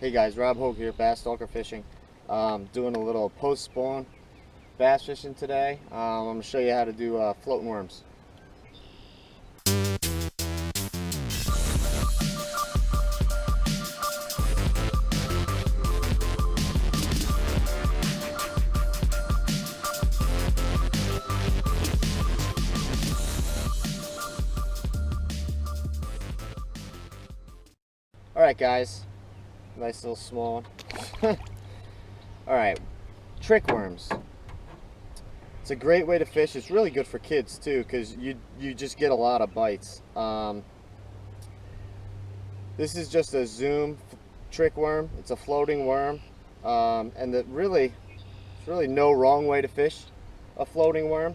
Hey guys, Rob Hogue here, Bass Stalker Fishing. Doing a little post-spawn bass fishing today. I'm going to show you how to do floating worms. Alright guys, nice little small one. Alright, trick worms. It's a great way to fish. It's really good for kids too because you just get a lot of bites. This is just a Zoom trick worm. It's a floating worm, and there's really no wrong way to fish a floating worm.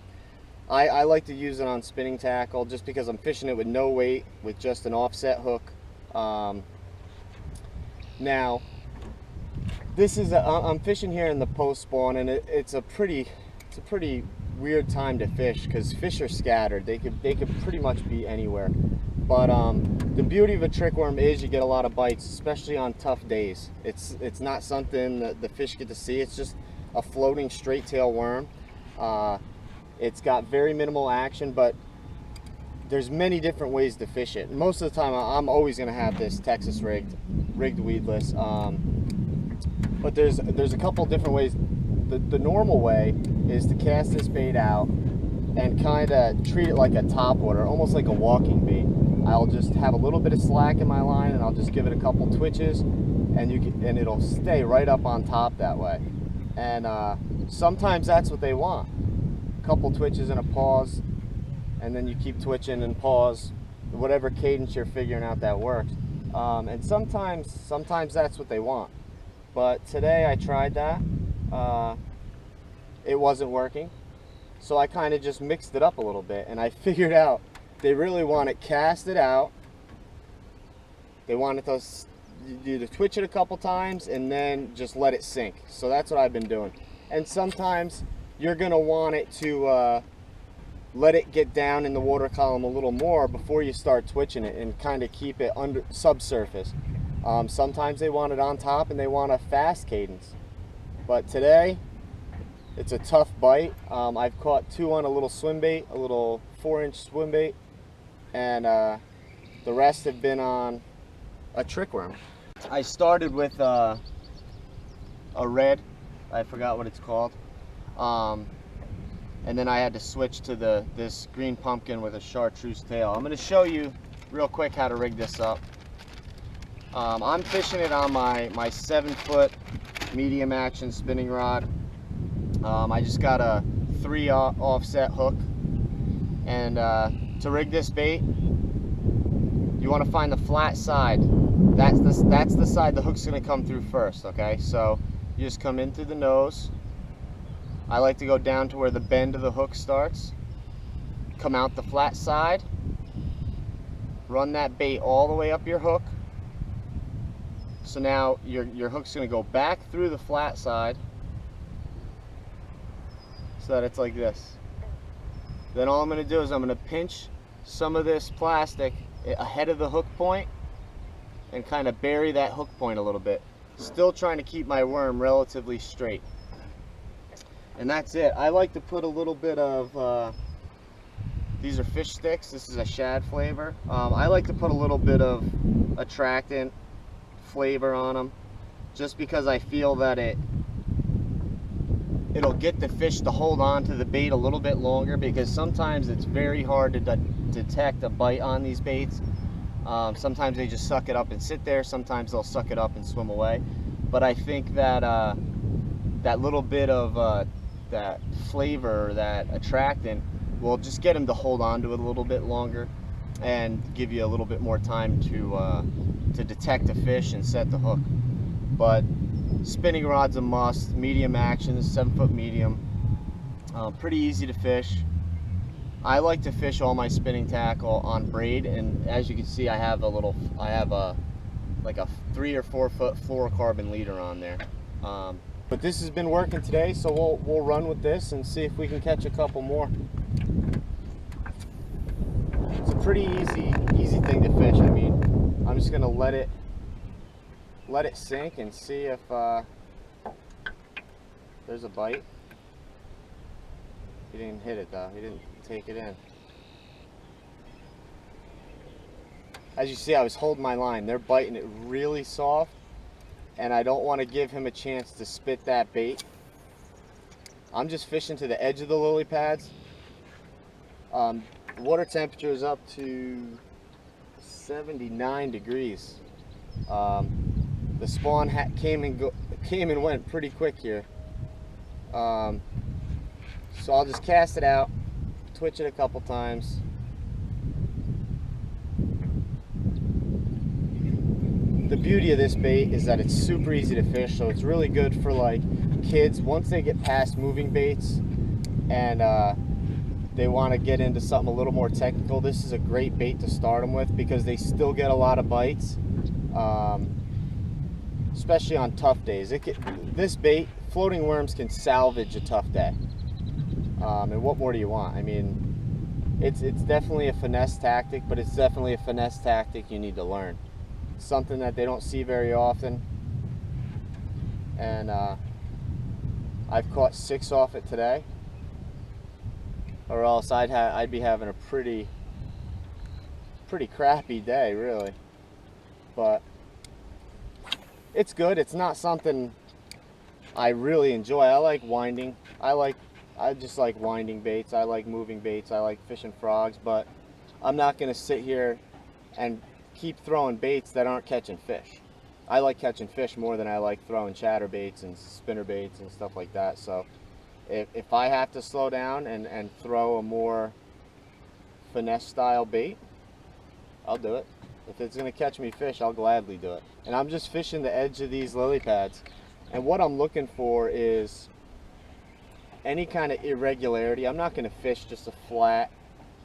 I like to use it on spinning tackle just because I'm fishing it with no weight with just an offset hook. Now, this is I'm fishing here in the post spawn, and it's a pretty weird time to fish because fish are scattered. They could pretty much be anywhere. But the beauty of a trick worm is you get a lot of bites, especially on tough days. It's not something that the fish get to see. It's just a floating straight tail worm. It's got very minimal action, but there's many different ways to fish it. Most of the time, I'm always going to have this Texas rigged weedless. But there's a couple different ways. The normal way is to cast this bait out and kind of treat it like a topwater, almost like a walking bait. I'll just have a little bit of slack in my line, and I'll just give it a couple twitches, and it'll stay right up on top that way. And sometimes that's what they want. A couple twitches and a pause, and then you keep twitching and pause, whatever cadence you're figuring out that works. And sometimes that's what they want. But today I tried that. It wasn't working. So I kind of just mixed it up a little bit, and I figured out they really want it casted out. They want it to do the twitch it a couple times and then just let it sink. So that's what I've been doing. And sometimes you're gonna want it to let it get down in the water column a little more before you start twitching it and kind of keep it under subsurface. Sometimes they want it on top and they want a fast cadence. But today, it's a tough bite. I've caught two on a little swim bait, a little 4-inch swim bait, and the rest have been on a trick worm. I started with a red, I forgot what it's called, and then I had to switch to this green pumpkin with a chartreuse tail. I'm going to show you real quick how to rig this up. I'm fishing it on my 7-foot medium action spinning rod. I just got a 3 offset hook, and to rig this bait, you want to find the flat side. That's the side the hook's going to come through first. Okay, so you just come in through the nose. I like to go down to where the bend of the hook starts, come out the flat side, run that bait all the way up your hook. So now your hook's going to go back through the flat side so that it's like this. Then all I'm going to do is I'm going to pinch some of this plastic ahead of the hook point and kind of bury that hook point a little bit. Still trying to keep my worm relatively straight. And that's it. I like to put a little bit of, these are fish sticks. This is a shad flavor. I like to put a little bit of attractant flavor on them just because I feel that it'll get the fish to hold on to the bait a little bit longer, because sometimes it's very hard to detect a bite on these baits. Sometimes they just suck it up and sit there. Sometimes they'll suck it up and swim away. But I think that that little bit of that flavor, that attractant, will just get them to hold on to it a little bit longer and give you a little bit more time to detect a fish and set the hook. But spinning rod's a must. Medium action, 7-foot medium. Pretty easy to fish. I like to fish all my spinning tackle on braid, and as you can see, I have like a 3 or 4 foot fluorocarbon leader on there. But this has been working today, so we'll run with this and see if we can catch a couple more. It's a pretty easy thing to fish. I mean, I'm just gonna let it let it sink and see if there's a bite. He didn't hit it though, he didn't take it in. As you see, I was holding my line. They're biting it really soft, and I don't want to give him a chance to spit that bait. I'm just fishing to the edge of the lily pads. Water temperature is up to 79 degrees. The spawn came and went pretty quick here. So I'll just cast it out, twitch it a couple times. The beauty of this bait is that it's super easy to fish, so it's really good for like kids once they get past moving baits and they want to get into something a little more technical. This is a great bait to start them with because they still get a lot of bites, especially on tough days. This bait, floating worms, can salvage a tough day. And what more do you want? I mean, it's definitely a finesse tactic, but it's definitely a finesse tactic you need to learn. Something that they don't see very often, and I've caught 6 off it today, or else I'd be having a pretty crappy day, really. But it's good. It's not something I really enjoy. I like winding. I just like winding baits. I like moving baits. I like fishing frogs, but I'm not going to sit here and keep throwing baits that aren't catching fish. I like catching fish more than I like throwing chatter baits and spinner baits and stuff like that. So if I have to slow down and throw a more finesse style bait, I'll do it. If it's going to catch me fish, I'll gladly do it. And I'm just fishing the edge of these lily pads, and what I'm looking for is any kind of irregularity. I'm not going to fish just a flat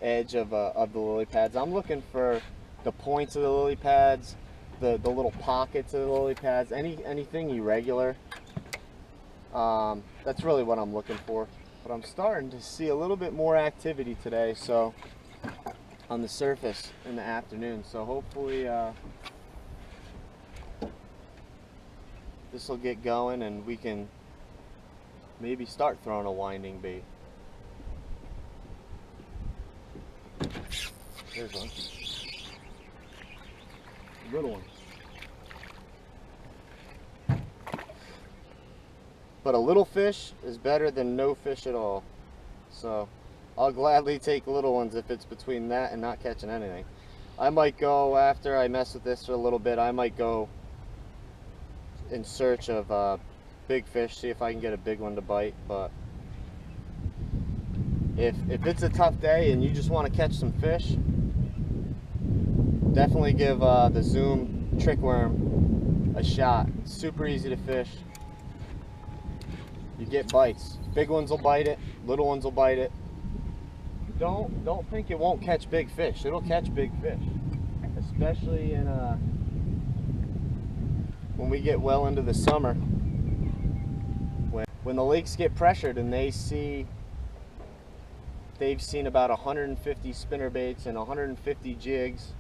edge of the lily pads. I'm looking for the points of the lily pads, the little pockets of the lily pads, anything irregular. That's really what I'm looking for. But I'm starting to see a little bit more activity today, so on the surface in the afternoon. So hopefully this will get going and we can maybe start throwing a winding bait. There's one. Little one. But a little fish is better than no fish at all. So I'll gladly take little ones if it's between that and not catching anything. I might go, after I mess with this for a little bit, I might go in search of big fish, see if I can get a big one to bite. But if it's a tough day and you just want to catch some fish, definitely give the Zoom trick worm a shot. It's super easy to fish. You get bites. Big ones will bite it, little ones will bite it. Don't think it won't catch big fish. It'll catch big fish, especially in when we get well into the summer. When the lakes get pressured and they've seen about 150 spinner baits and 150 jigs,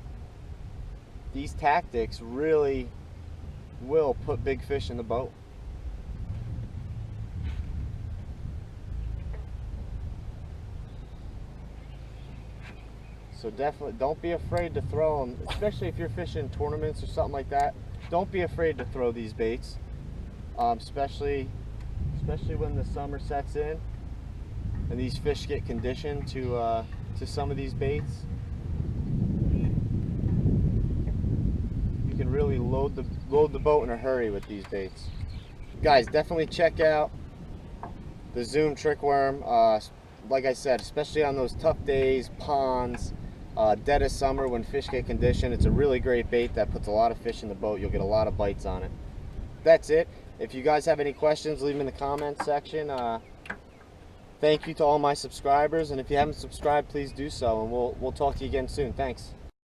these tactics really will put big fish in the boat. So definitely don't be afraid to throw them, especially if you're fishing tournaments or something like that. Don't be afraid to throw these baits, especially when the summer sets in and these fish get conditioned to some of these baits. You can really load the boat in a hurry with these baits. Guys, definitely check out the Zoom trick worm. Like I said, especially on those tough days, ponds, dead of summer when fish get conditioned, it's a really great bait that puts a lot of fish in the boat. You'll get a lot of bites on it. That's it. If you guys have any questions, leave them in the comments section. Thank you to all my subscribers, and if you haven't subscribed, please do so, and we'll talk to you again soon. Thanks.